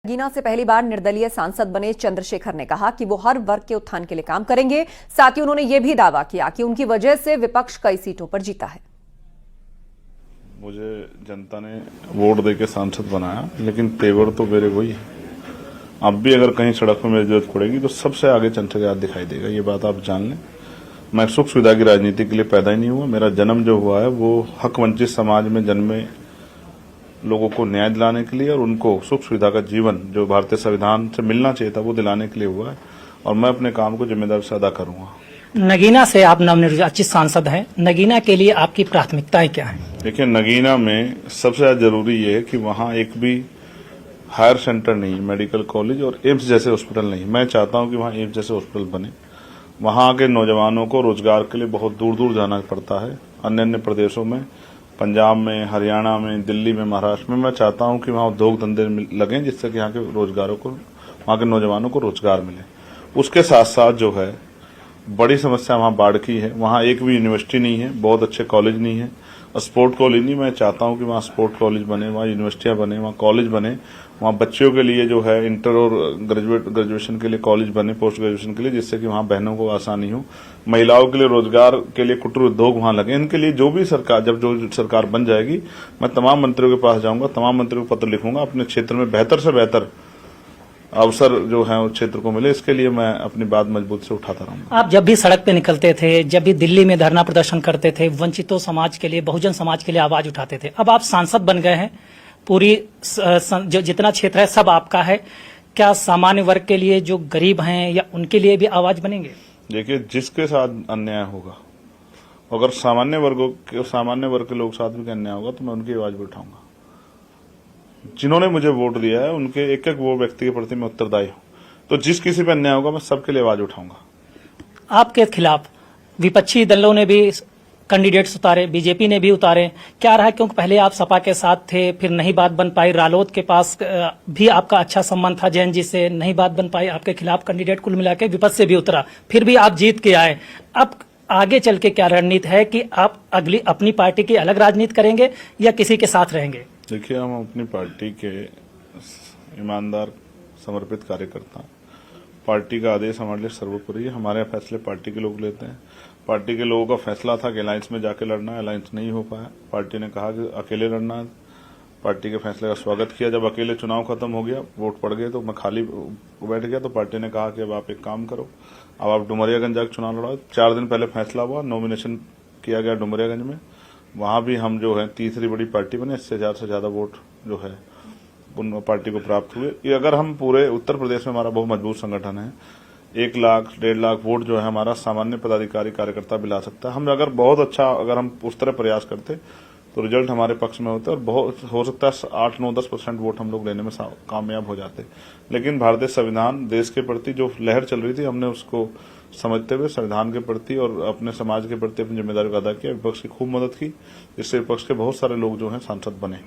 नगीना से पहली बार निर्दलीय सांसद बने चंद्रशेखर ने कहा कि वो हर वर्ग के उत्थान के लिए काम करेंगे। साथ ही उन्होंने यह भी दावा किया कि उनकी वजह से विपक्ष कई सीटों पर जीता है। मुझे जनता ने वोट देकर सांसद बनाया, लेकिन तेवर तो मेरे वही है। अब भी अगर कहीं सड़क पर मेरी जरूरत पड़ेगी तो सबसे आगे चंद्रशेखर दिखाई देगा। ये बात आप जान लें। मैं सुख सुविधा की राजनीति के लिए पैदा ही नहीं हुआ। मेरा जन्म जो हुआ है वो हक वंचित समाज में जन्मे लोगों को न्याय दिलाने के लिए और उनको सुख सुविधा का जीवन जो भारतीय संविधान से मिलना चाहिए था वो दिलाने के लिए हुआ है, और मैं अपने काम को जिम्मेदारी से अदा करूंगा। नगीना से आप नवनिर्वाचित सांसद हैं। नगीना के लिए आपकी प्राथमिकताएं क्या हैं? देखिए, नगीना में सबसे ज्यादा जरूरी ये है कि वहाँ एक भी हायर सेंटर नहीं, मेडिकल कॉलेज और एम्स जैसे हॉस्पिटल नहीं। मैं चाहता हूँ कि वहाँ एम्स जैसे हॉस्पिटल बने। वहाँ के नौजवानों को रोजगार के लिए बहुत दूर दूर जाना पड़ता है, अन्य अन्य प्रदेशों में, पंजाब में, हरियाणा में, दिल्ली में, महाराष्ट्र में। मैं चाहता हूं कि वहां उद्योग धंधे लगें जिससे कि यहाँ के रोजगारों को, वहां के नौजवानों को रोजगार मिले। उसके साथ साथ जो है बड़ी समस्या वहां बाढ़ की है। वहां एक भी यूनिवर्सिटी नहीं है, बहुत अच्छे कॉलेज नहीं है, स्पोर्ट कॉलेज नहीं। मैं चाहता हूं कि वहां स्पोर्ट कॉलेज बने, वहां यूनिवर्सिटियां बने, वहां कॉलेज बने, वहां बच्चों के लिए जो है इंटर और ग्रेजुएशन के लिए कॉलेज बने, पोस्ट ग्रेजुएशन के लिए, जिससे कि वहां बहनों को आसानी हो। महिलाओं के लिए रोजगार के लिए कुटीर उद्योग वहां लगे। इनके लिए जो भी सरकार, जब जो सरकार बन जाएगी, मैं तमाम मंत्रियों के पास जाऊंगा, तमाम मंत्रियों को पत्र लिखूंगा, अपने क्षेत्र में बेहतर से बेहतर अवसर जो है उस क्षेत्र को मिले। इसके लिए मैं अपनी बात मजबूत से उठाता रहूंगा। आप जब भी सड़क पे निकलते थे, जब भी दिल्ली में धरना प्रदर्शन करते थे, वंचितों समाज के लिए, बहुजन समाज के लिए आवाज उठाते थे। अब आप सांसद बन गए हैं, पूरी जो जितना क्षेत्र है सब आपका है। क्या सामान्य वर्ग के लिए, जो गरीब हैं, या उनके लिए भी आवाज बनेंगे? देखिए, जिसके साथ अन्याय होगा, अगर सामान्य वर्ग के लोग साथ भी अन्याय होगा तो मैं उनकी आवाज भी उठाऊंगा। जिन्होंने मुझे वोट दिया है उनके एक एक वो व्यक्ति के प्रति मैं उत्तरदायी हूं, तो जिस किसी पे अन्याय होगा मैं सबके लिए आवाज उठाऊंगा। आपके खिलाफ विपक्षी दलों ने भी कैंडिडेट्स उतारे, बीजेपी ने भी उतारे। क्या रहा? क्योंकि पहले आप सपा के साथ थे, फिर नहीं बात बन पाई। रालोद के पास भी आपका अच्छा संबंध था जैन जी से, नहीं बात बन पाई। आपके खिलाफ कैंडिडेट कुल मिला के विपक्ष से भी उतरा, फिर भी आप जीत के आए। अब आगे चल के क्या रणनीति है कि आप अगली अपनी पार्टी की अलग राजनीति करेंगे या किसी के साथ रहेंगे? देखिए, हम अपनी पार्टी के ईमानदार समर्पित कार्यकर्ता हैं। पार्टी का आदेश हमारे लिए सर्वोपरि है। हमारे फैसले पार्टी के लोग लेते हैं। पार्टी के लोगों का फैसला था कि अलायंस में जाके लड़ना है, अलायंस नहीं हो पाया। पार्टी ने कहा कि अकेले लड़ना है। पार्टी के फैसले का स्वागत किया। जब अकेले चुनाव खत्म हो गया, वोट पड़ गए, तो मैं खाली बैठ गया। तो पार्टी ने कहा कि अब आप एक काम करो, अब आप डुमरियागंज जाकर चुनाव लड़ाओ। 4 दिन पहले फैसला हुआ, नॉमिनेशन किया गया डुमरियागंज में। वहां भी हम जो है तीसरी बड़ी पार्टी बने। इससे ज्यादा वोट जो है उन पार्टी को प्राप्त हुए। ये अगर हम पूरे उत्तर प्रदेश में, हमारा बहुत मजबूत संगठन है, 1 लाख 1.5 लाख वोट जो है हमारा सामान्य पदाधिकारी कार्यकर्ता भी ला सकता है। हम अगर बहुत अच्छा, अगर हम उस तरह प्रयास करते तो रिजल्ट हमारे पक्ष में होते और बहुत हो सकता है 8, 9, 10% वोट हम लोग लेने में कामयाब हो जाते। लेकिन भारतीय संविधान, देश के प्रति जो लहर चल रही थी, हमने उसको समझते हुए संविधान के प्रति और अपने समाज के प्रति अपनी जिम्मेदारी को अदा किया। विपक्ष की खूब मदद की, जिससे विपक्ष के बहुत सारे लोग जो हैं सांसद बने।